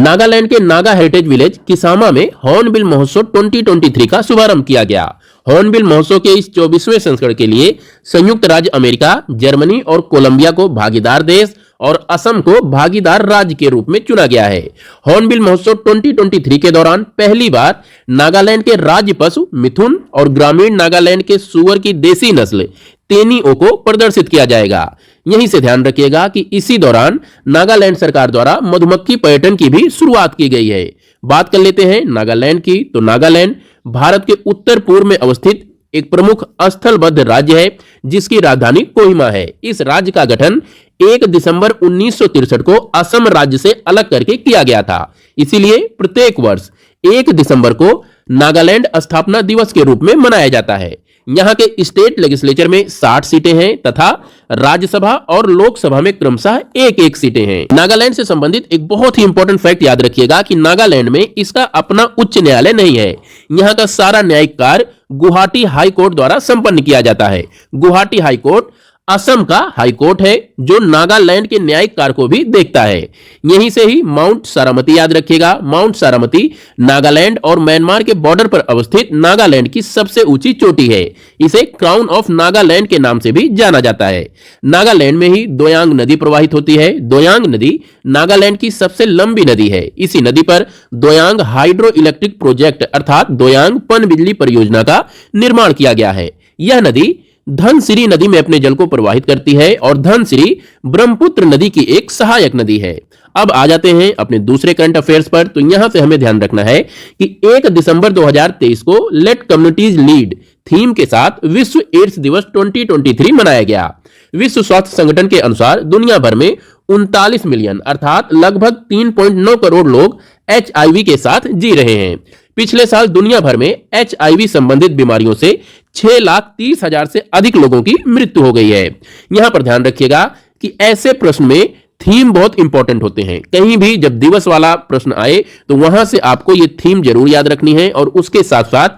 नागालैंड के Naga heritage village Kisama में hornbill महोत्सव 2023 का शुभारंभ किया गया। हॉर्नबिल महोत्सव के इस 24वें संस्करण के लिए संयुक्त राज्य अमेरिका, जर्मनी और कोलंबिया को भागीदार देश और असम को भागीदार राज्य के रूप में चुना गया है। हॉर्नबिल महोत्सव 2023 के दौरान पहली बार नागालैंड के राज्य पशु मिथुन और ग्रामीण नागालैंड के सुअर की देसी नस्ल तेनीओ को प्रदर्शित किया जाएगा। यहीं से ध्यान रखिएगा कि इसी दौरान नागालैंड सरकार द्वारा मधुमक्खी पर्यटन की भी शुरुआत की गई है। बात कर लेते हैं नागालैंड की, तो नागालैंड भारत के उत्तर पूर्व में अवस्थित एक प्रमुख स्थलबद्ध राज्य है जिसकी राजधानी कोहिमा है। इस राज्य का गठन 1 दिसंबर 1963 को असम राज्य से अलग करके किया गया था। इसीलिए प्रत्येक वर्ष 1 दिसंबर को नागालैंड स्थापना दिवस के रूप में मनाया जाता है। यहाँ के स्टेट लेजिस्लेचर में 60 सीटें हैं तथा राज्यसभा और लोकसभा में क्रमशः एक सीटें हैं। नागालैंड से संबंधित एक बहुत ही इंपॉर्टेंट फैक्ट याद रखिएगा कि नागालैंड में इसका अपना उच्च न्यायालय नहीं है। यहाँ का सारा न्यायिक कार्य गुवाहाटी हाई कोर्ट द्वारा संपन्न किया जाता है। गुवाहाटी हाई कोर्ट असम का हाई कोर्ट है जो नागालैंड के न्यायिक कार्य को भी देखता है। यहीं से ही माउंट सारामती याद रखिएगा। माउंट सारामती नागालैंड और म्यांमार के बॉर्डर पर अवस्थित नागालैंड की सबसे ऊंची चोटी है। इसे क्राउन ऑफ नागालैंड के नाम से भी जाना जाता है। नागालैंड में ही दोयांग नदी प्रवाहित होती है। दोयांग नदी नागालैंड की सबसे लंबी नदी है। इसी नदी पर दोयांग हाइड्रो इलेक्ट्रिक प्रोजेक्ट अर्थात दोयांग पनबिजली परियोजना का निर्माण किया गया है। यह नदी धनसिरी नदी में अपने जल को प्रवाहित करती है और धनसिरी ब्रह्मपुत्र नदी की एक सहायक नदी है। अब आ जाते हैं अपने दूसरे करंट अफेयर्स पर। तो यहां से हमें ध्यान रखना है कि 1 दिसंबर 2023 को लेट कम्युनिटीज लीड थीम के साथ विश्व एड्स दिवस 2023 मनाया गया। विश्व स्वास्थ्य संगठन के अनुसार दुनिया भर में 39 मिलियन अर्थात लगभग 3.9 करोड़ लोग HIV के साथ जी रहे हैं। पिछले साल दुनिया भर में HIV संबंधित बीमारियों से 6,30,000 से अधिक लोगों की मृत्यु हो गई है। यहां पर ध्यान रखिएगा कि ऐसे प्रश्न में थीम बहुत इंपॉर्टेंट होते हैं। कहीं भी जब दिवस वाला प्रश्न आए तो वहां से आपको ये थीम जरूर याद रखनी है और उसके साथ साथ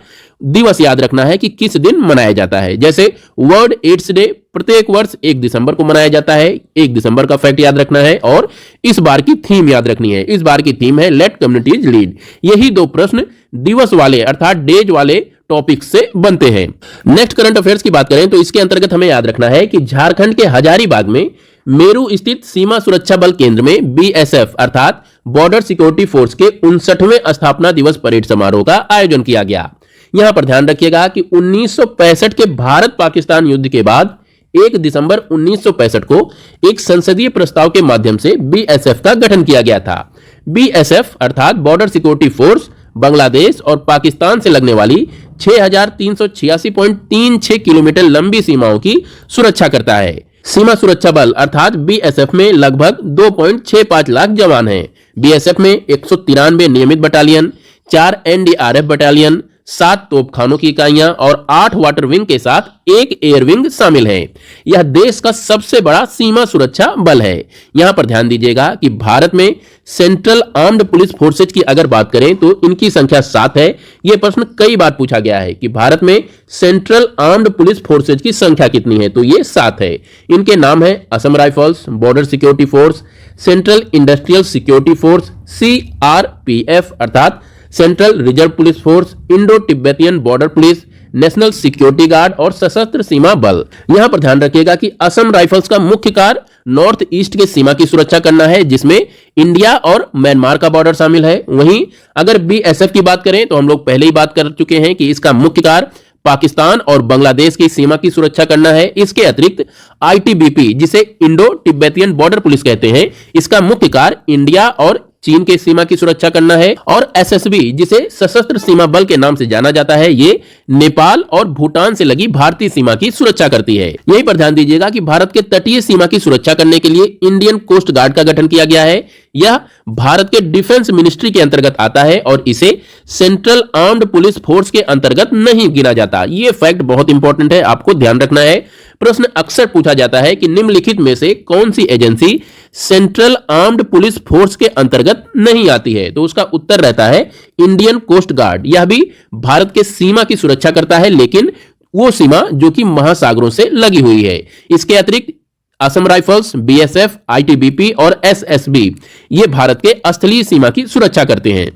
दिवस याद रखना है कि किस दिन मनाया जाता है। जैसे वर्ल्ड एड्स डे प्रत्येक वर्ष 1 दिसंबर को मनाया जाता है। 1 दिसंबर का फैक्ट याद रखना है और इस बार की थीम याद रखनी है। इस बार की थीम है लेट कम्युनिटीज लीड। यही दो प्रश्न दिवस वाले अर्थात डेज वाले टॉपिक से बनते हैं। नेक्स्ट करंट अफेयर्स की बात करें तो इसके अंतर्गत हमें याद रखना है कि झारखंड के हजारीबाग में मेरू स्थित सीमा सुरक्षा बल केंद्र में BSF अर्थात बॉर्डर सिक्योरिटी फोर्स के 59वें स्थापना दिवस परेड समारोह का आयोजन किया गया। यहां पर ध्यान रखिएगा कि 1965 के भारत पाकिस्तान युद्ध के बाद 1 दिसंबर 1965 को एक संसदीय प्रस्ताव के माध्यम से BSF का गठन किया गया था। BSF अर्थात बॉर्डर सिक्योरिटी फोर्स बांग्लादेश और पाकिस्तान से लगने वाली 6,386.36 किलोमीटर लंबी सीमाओं की सुरक्षा करता है। सीमा सुरक्षा बल अर्थात BSF में लगभग 2.65 लाख जवान हैं। BSF में 193 नियमित बटालियन, 4 NDRF बटालियन, 7 तोपखानों की इकाइयां और 8 वाटर विंग के साथ 1 एयर विंग शामिल है। यह देश का सबसे बड़ा सीमा सुरक्षा बल है। यहां पर ध्यान दीजिएगा कि भारत में सेंट्रल आर्म्ड पुलिस फोर्सेज की अगर बात करें तो इनकी संख्या 7 है। यह प्रश्न कई बार पूछा गया है कि भारत में सेंट्रल आर्म्ड पुलिस फोर्सेज की संख्या कितनी है, तो ये 7 है। इनके नाम है Assam rifles, border security force, central industrial security force, CRPF अर्थात central reserve police force, Indo Tibetan border police, national security guard और सशस्त्र सीमा बल। यहां पर ध्यान रखिएगा कि असम राइफल्स का मुख्य कार्य नॉर्थ ईस्ट के सीमा की सुरक्षा करना है जिसमें इंडिया और म्यांमार का बॉर्डर शामिल है। वहीं अगर BSF की बात करें तो हम लोग पहले ही बात कर चुके हैं कि इसका मुख्य कार्य पाकिस्तान और बांग्लादेश की सीमा की सुरक्षा करना है। इसके अतिरिक्त ITBP जिसे इंडो तिब्बतियन बॉर्डर पुलिस कहते हैं, इसका मुख्य कार्य इंडिया और चीन के सीमा की सुरक्षा करना है। और SSB जिसे सशस्त्र सीमा बल के नाम से जाना जाता है, ये नेपाल और भूटान से लगी भारतीय सीमा की सुरक्षा करती है। यहीं पर ध्यान दीजिएगा कि भारत के तटीय सीमा की सुरक्षा करने के लिए इंडियन कोस्ट गार्ड का गठन किया गया है। यह भारत के डिफेंस मिनिस्ट्री के अंतर्गत आता है और इसे सेंट्रल आर्म्ड पुलिस फोर्स के अंतर्गत नहीं गिना जाता। यह फैक्ट बहुत इंपॉर्टेंट है, आपको ध्यान रखना है। प्रश्न अक्सर पूछा जाता है कि निम्नलिखित में से कौन सी agency central armed police force के अंतर्गत नहीं आती है, तो उसका उत्तर रहता है इंडियन कोस्ट गार्ड। यह भी भारत के सीमा की सुरक्षा करता है लेकिन वो सीमा जो कि महासागरों से लगी हुई है। इसके अतिरिक्त असम राइफल्स, बीएसएफ, आईटीबीपी और एसएसबी ये भारत के स्थलीय सीमा की सुरक्षा करते हैं।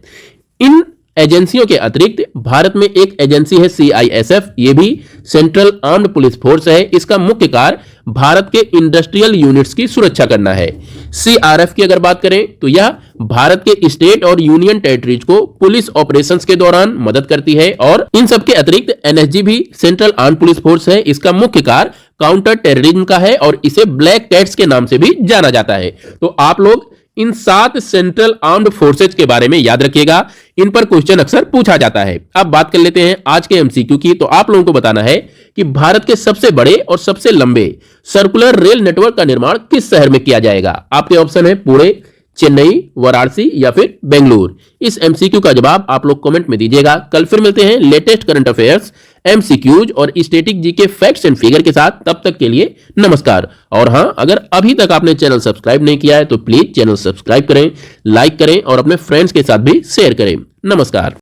इन एजेंसियों के अतिरिक्त भारत में एक एजेंसी है सीआईएसएफ, ये भी सेंट्रल आर्म्ड पुलिस फोर्स है। इसका मुख्य कार्य भारत के इंडस्ट्रियल यूनिट्स की सुरक्षा करना है। सीआरएफ की अगर बात करें तो यह भारत के स्टेट और यूनियन टेरिटरीज को पुलिस ऑपरेशंस के दौरान मदद करती है। और इन सबके अतिरिक्त एनएसजी भी सेंट्रल आर्म्ड पुलिस फोर्स है। इसका मुख्य कार्य काउंटर टेररिज्म का है और इसे ब्लैक कैट्स के नाम से भी जाना जाता है। तो आप लोग इन 7 सेंट्रल आर्म्ड फोर्सेज के बारे में याद रखिएगा, इन पर क्वेश्चन अक्सर पूछा जाता है। अब बात कर लेते हैं आज के एमसीक्यू की। तो आप लोगों को बताना है कि भारत के सबसे बड़े और सबसे लंबे सर्कुलर रेल नेटवर्क का निर्माण किस शहर में किया जाएगा। आपके ऑप्शन है पुणे, चेन्नई, वाराणसी या फिर बेंगलुरु। इस एमसीक्यू का जवाब आप लोग कमेंट में दीजिएगा। कल फिर मिलते हैं लेटेस्ट करंट अफेयर्स, एमसीक्यूज और static GK facts and figure के साथ। तब तक के लिए नमस्कार। और हां, अगर अभी तक आपने चैनल सब्सक्राइब नहीं किया है तो प्लीज चैनल सब्सक्राइब करें, लाइक करें और अपने फ्रेंड्स के साथ भी शेयर करें। नमस्कार।